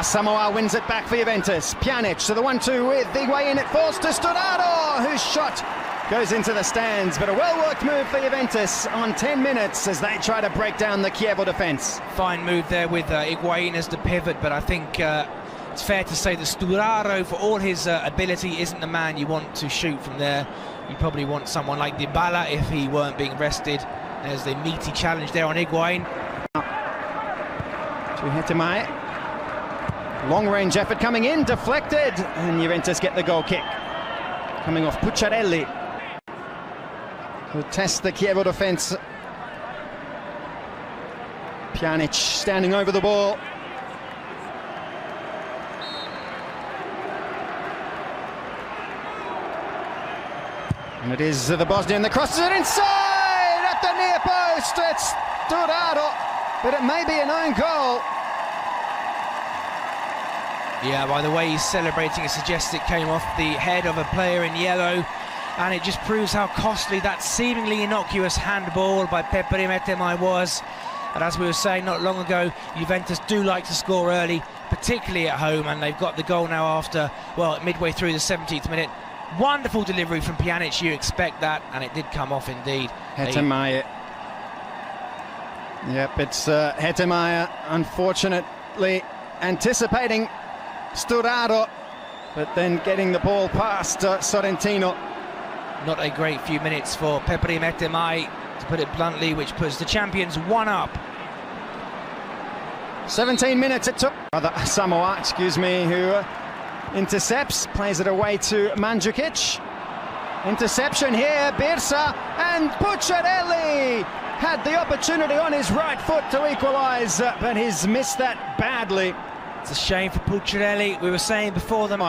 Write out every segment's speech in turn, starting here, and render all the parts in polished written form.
Samoa wins it back for Juventus. Pjanic to the 1-2 with Higuain. It falls to Sturaro, whose shot goes into the stands. But a well-worked move for Juventus on 10 minutes as they try to break down the Chievo defence. Fine move there with Higuain as the pivot, but I think it's fair to say that Sturaro, for all his ability, isn't the man you want to shoot from there. You probably want someone like della if he weren't being rested. There's the meaty challenge there on Higuain. To Hetemai. Long-range effort coming in, deflected, and Juventus get the goal kick. Coming off Pucciarelli. Who tests the Chievo defence. Pjanic standing over the ball. And it is the Bosnian that crosses it inside at the near post. It's Sturaro, but it may be an own goal. Yeah, by the way he's celebrating, it suggests it came off the head of a player in yellow, and it just proves how costly that seemingly innocuous handball by Peperi Metemai was. And as we were saying not long ago, Juventus do like to score early, particularly at home, and they've got the goal now after, well, midway through the 17th minute. Wonderful delivery from Pjanic, you expect that, and it did come off indeed. Hetemai. Yep, it's Hetemai, unfortunately anticipating Sturaro, but then getting the ball past Sorrentino. Not a great few minutes for Peperi Metemai, to put it bluntly, which puts the champions one up. 17 minutes it took. Samoa, who intercepts, plays it away to Mandzukic. Interception here, Birsa, and Pucciarelli had the opportunity on his right foot to equalise, but he's missed that badly. It's a shame for Pucciarelli. We were saying before them,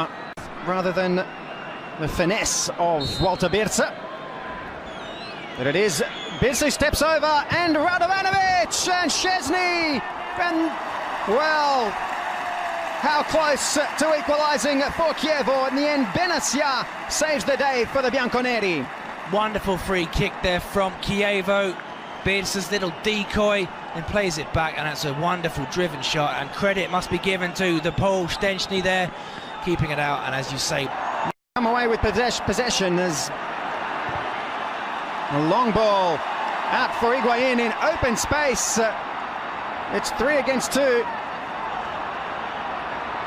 rather than the finesse of Walter Birsa. But it is Birsa who steps over, and Radovanovic and Szczesny, and well, how close to equalising for Chievo. In the end, Benassia saves the day for the Bianconeri. Wonderful free kick there from Chievo. Birsa's little decoy and plays it back, and that's a wonderful driven shot, and credit must be given to the Pole Szczesny there, keeping it out. And as you say, come away with possession as a long ball out for Higuain in open space. It's 3 against 2.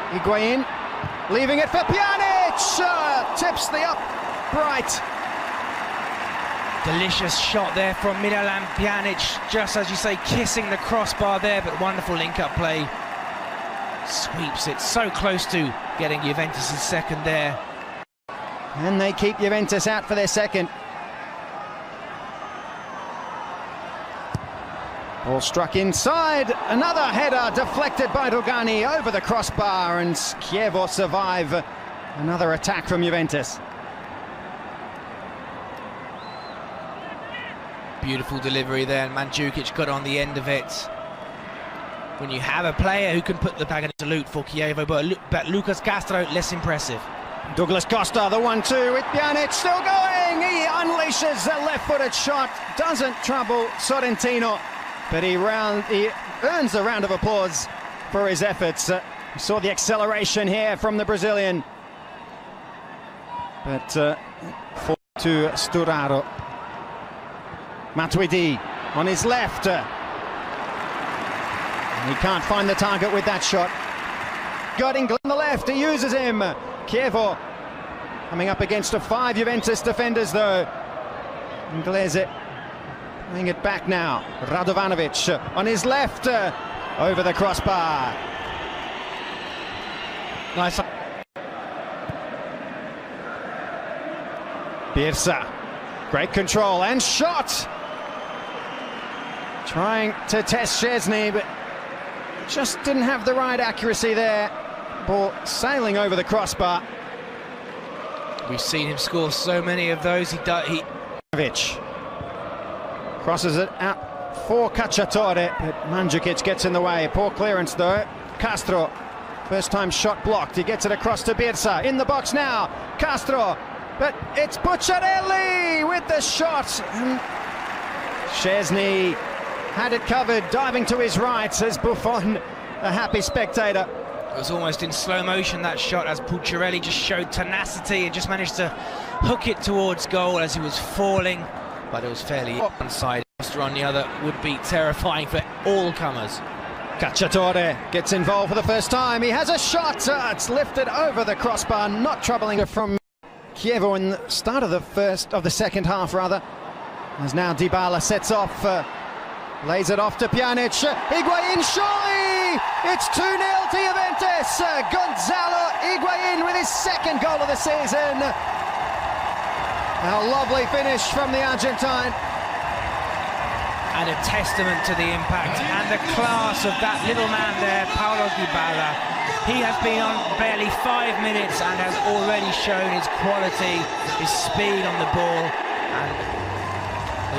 Higuain leaving it for Pjanic, tips the upright. Delicious shot there from Milan Pjanic, just as you say, kissing the crossbar there, but wonderful link-up play. Sweeps it so close to getting Juventus' second there. And they keep Juventus out for their second. Ball struck inside, another header deflected by Rugani over the crossbar, and Chievo survive another attack from Juventus. Beautiful delivery there, and Mandzukic got on the end of it. When you have a player who can put the bag in a salute for Chievo, but Lucas Castro less impressive. Douglas Costa, the 1-2 with Pjanic still going. He unleashes a left-footed shot, doesn't trouble Sorrentino, but he earns a round of applause for his efforts. We saw the acceleration here from the Brazilian, but to Sturaro. Matuidi on his left. He can't find the target with that shot. Got England on the left, he uses him. Chievo coming up against 5 Juventus defenders though. Inglese playing it back now. Radovanovic on his left, over the crossbar. Nice. Birsa, great control and shot. Trying to test Szczesny, but just didn't have the right accuracy there. Ball sailing over the crossbar. We've seen him score so many of those. He crosses it out for Cacciatore, but Mandzukic gets in the way. Poor clearance though. Castro, first time shot blocked. He gets it across to Birsa. In the box now. Castro, but it's Pucciarelli with the shot. And Szczesny had it covered, diving to his right as Buffon a happy spectator. It was almost in slow motion, that shot, as Pucciarelli just showed tenacity and just managed to hook it towards goal as he was falling, but it was fairly one side. On the other would be terrifying for all comers. Cacciatore gets involved for the first time. He has a shot. It's lifted over the crossbar, not troubling her from Chievo in the start of the second half, rather. As now Dybala sets off, lays it off to Pjanic. Higuain, surely! It's 2-0 to Juventus. Gonzalo Higuain with his second goal of the season. A lovely finish from the Argentine. And a testament to the impact and the class of that little man there, Paulo Dybala. He has been on barely 5 minutes and has already shown his quality, his speed on the ball. And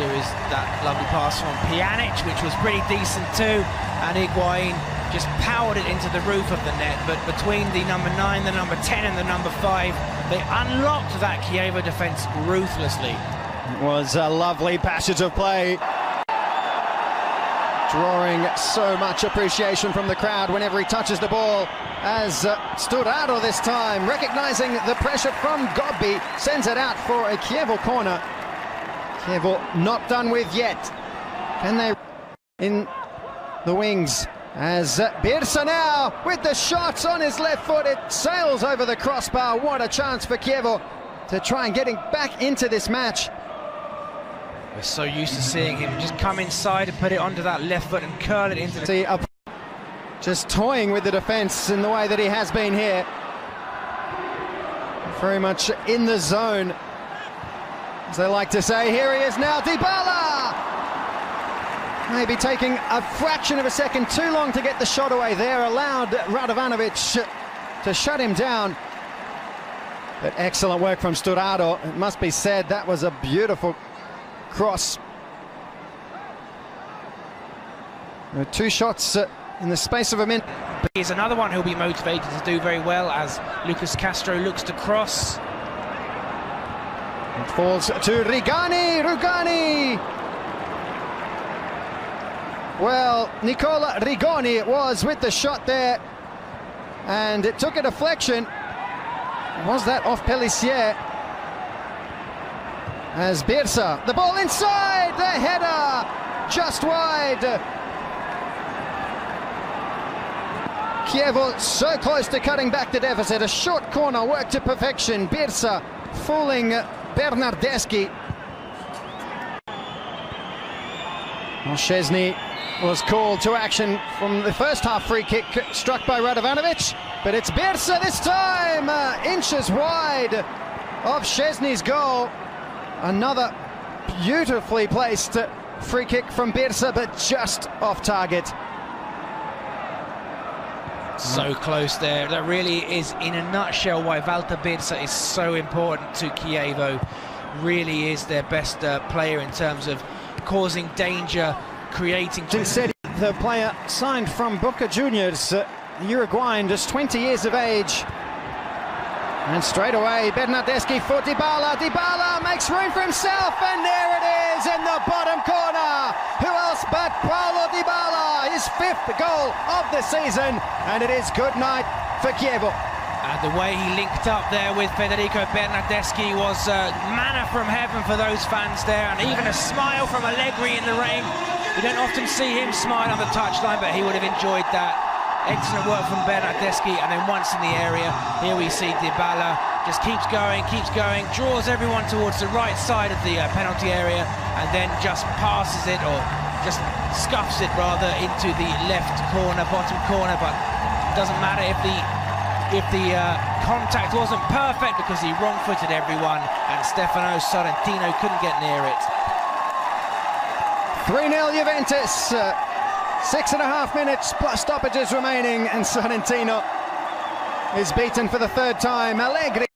here is that lovely pass from Pjanic, which was pretty decent too. And Higuain just powered it into the roof of the net. But between the number 9, the number 10 and the number 5, they unlocked that Chievo defence ruthlessly. It was a lovely passage of play, drawing so much appreciation from the crowd whenever he touches the ball, as Sturaro this time, recognising the pressure from Gobbi, sends it out for a Chievo corner. Chievo not done with yet. Can they in the wings, as Birsa now with the shots on his left foot, it sails over the crossbar. What a chance for Chievo to try and getting back into this match. We're so used to seeing him just come inside and put it onto that left foot and curl it into the... Just toying with the defence in the way that he has been here. Very much in the zone, as they like to say. Here he is now, Dybala! Maybe taking a fraction of a second too long to get the shot away there. Allowed Radovanovic to shut him down. But excellent work from Sturaro. It must be said, that was a beautiful cross. Two shots in the space of a minute. Here's another one who'll be motivated to do very well as Lucas Castro looks to cross. It falls to Rugani. Well, Nicola Rigoni it was with the shot there, and it took a deflection. Was that off Pellissier? As Birsa, the ball inside, the header just wide. Chievo so close to cutting back the deficit. A short corner worked to perfection. Birsa fooling Bernardeschi. Well, Szczesny was called to action from the first half free kick struck by Radovanovic, but it's Birsa this time, inches wide of Szczesny's goal. Another beautifully placed free kick from Birsa, but just off target. So close there. That really is, in a nutshell, why Walter Birsa is so important to Chievo. Really is their best player in terms of causing danger, creating... Sintesi, the player signed from Boca Juniors, Uruguayan, just 20 years of age. And straight away, Bernardeschi for Dybala. Dybala makes room for himself, and there it is in the bottom corner. Who else but Paulo Dybala, his 5th goal of the season, and it is good night for Chievo. And the way he linked up there with Federico Bernardeschi was manna from heaven for those fans there, and even a smile from Allegri in the rain. You don't often see him smile on the touchline, but he would have enjoyed that. Excellent work from Bernardeschi, and then once in the area, here we see Dybala just keeps going, draws everyone towards the right side of the penalty area, and then just passes it, or just scuffs it rather, into the left corner, bottom corner. But it doesn't matter if the contact wasn't perfect, because he wrong-footed everyone, and Stefano Sorrentino couldn't get near it. 3-0 Juventus. 6.5 minutes plus stoppages remaining, and Sorrentino is beaten for the 3rd time. Allegri